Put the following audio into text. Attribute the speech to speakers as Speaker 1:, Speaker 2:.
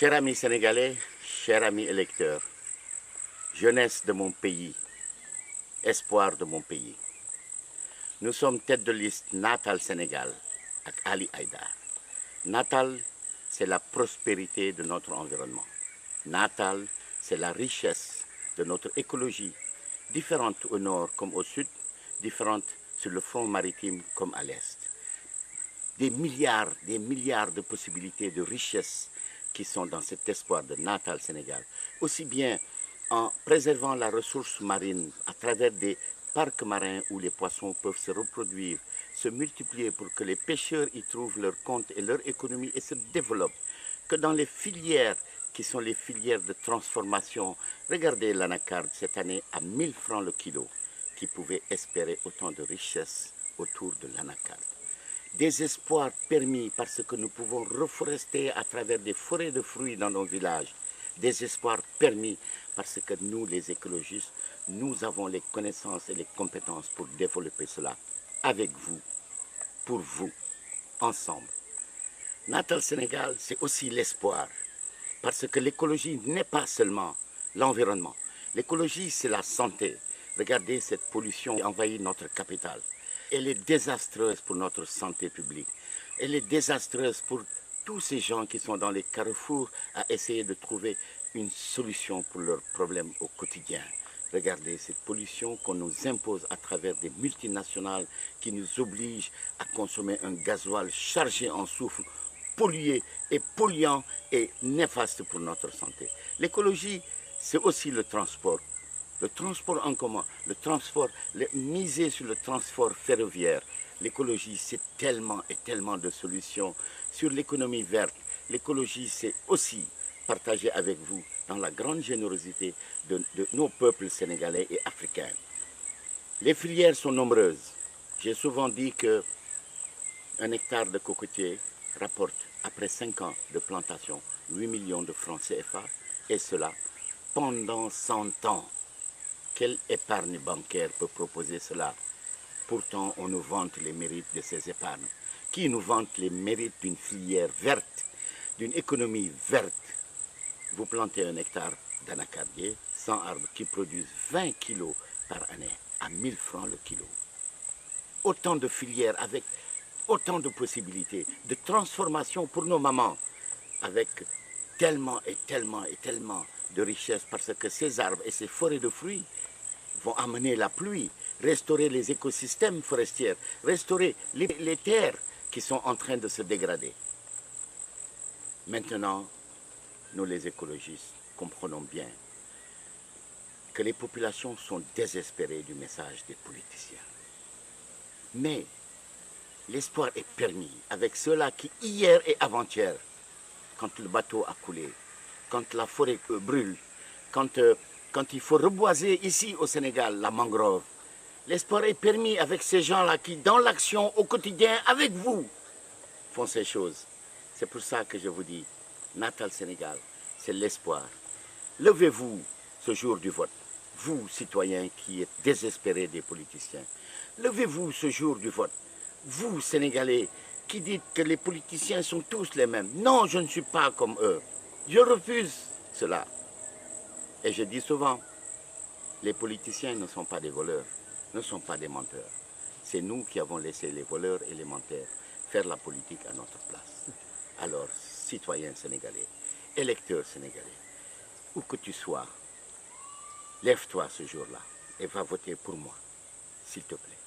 Speaker 1: Chers amis sénégalais, chers amis électeurs, jeunesse de mon pays, espoir de mon pays. Nous sommes tête de liste Natal Sénégal avec Ali Haïdar. Natal, c'est la prospérité de notre environnement. Natal, c'est la richesse de notre écologie, différente au nord comme au sud, différente sur le front maritime comme à l'est. Des milliards de possibilités de richesses qui sont dans cet espoir de Natal Sénégal. Aussi bien en préservant la ressource marine à travers des parcs marins où les poissons peuvent se reproduire, se multiplier pour que les pêcheurs y trouvent leur compte et leur économie et se développent, que dans les filières qui sont les filières de transformation. Regardez l'anacarde cette année à 1000 francs le kilo, qui pouvait espérer autant de richesses autour de l'anacarde. Des espoirs permis parce que nous pouvons reforester à travers des forêts de fruits dans nos villages. Des espoirs permis parce que nous, les écologistes, nous avons les connaissances et les compétences pour développer cela avec vous, pour vous, ensemble. Natal Sénégal, c'est aussi l'espoir, parce que l'écologie n'est pas seulement l'environnement. L'écologie, c'est la santé. Regardez cette pollution qui envahit notre capitale. Elle est désastreuse pour notre santé publique. Elle est désastreuse pour tous ces gens qui sont dans les carrefours à essayer de trouver une solution pour leurs problèmes au quotidien. Regardez cette pollution qu'on nous impose à travers des multinationales qui nous obligent à consommer un gasoil chargé en soufre, pollué et polluant et néfaste pour notre santé. L'écologie, c'est aussi le transport. Le transport en commun, miser sur le transport ferroviaire. L'écologie, c'est tellement et tellement de solutions. Sur l'économie verte, l'écologie, c'est aussi partager avec vous dans la grande générosité de nos peuples sénégalais et africains. Les filières sont nombreuses. J'ai souvent dit qu'un hectare de cocotier rapporte, après 5 ans de plantation, 8 millions de francs CFA, et cela pendant 100 ans. Quelle épargne bancaire peut proposer cela? Pourtant, on nous vante les mérites de ces épargnes. Qui nous vante les mérites d'une filière verte, d'une économie verte? Vous plantez un hectare d'anacardier, 100 arbres qui produisent 20 kilos par année, à 1000 francs le kilo. Autant de filières avec autant de possibilités de transformation pour nos mamans, avec tellement de richesses, parce que ces arbres et ces forêts de fruits vont amener la pluie, restaurer les écosystèmes forestiers, restaurer les terres qui sont en train de se dégrader. Maintenant, nous les écologistes comprenons bien que les populations sont désespérées du message des politiciens. Mais l'espoir est permis avec ceux-là qui, hier et avant-hier, quand le bateau a coulé, quand la forêt brûle, quand il faut reboiser ici au Sénégal la mangrove. L'espoir est permis avec ces gens-là qui, dans l'action au quotidien, avec vous, font ces choses. C'est pour ça que je vous dis, Natal Sénégal, c'est l'espoir. Levez-vous ce jour du vote, vous, citoyens qui êtes désespérés des politiciens. Levez-vous ce jour du vote, vous, Sénégalais, qui dites que les politiciens sont tous les mêmes. Non, je ne suis pas comme eux. Je refuse cela. Et je dis souvent, les politiciens ne sont pas des voleurs, ne sont pas des menteurs. C'est nous qui avons laissé les voleurs et les menteurs faire la politique à notre place. Alors, citoyens sénégalais, électeurs sénégalais, où que tu sois, lève-toi ce jour-là et va voter pour moi, s'il te plaît.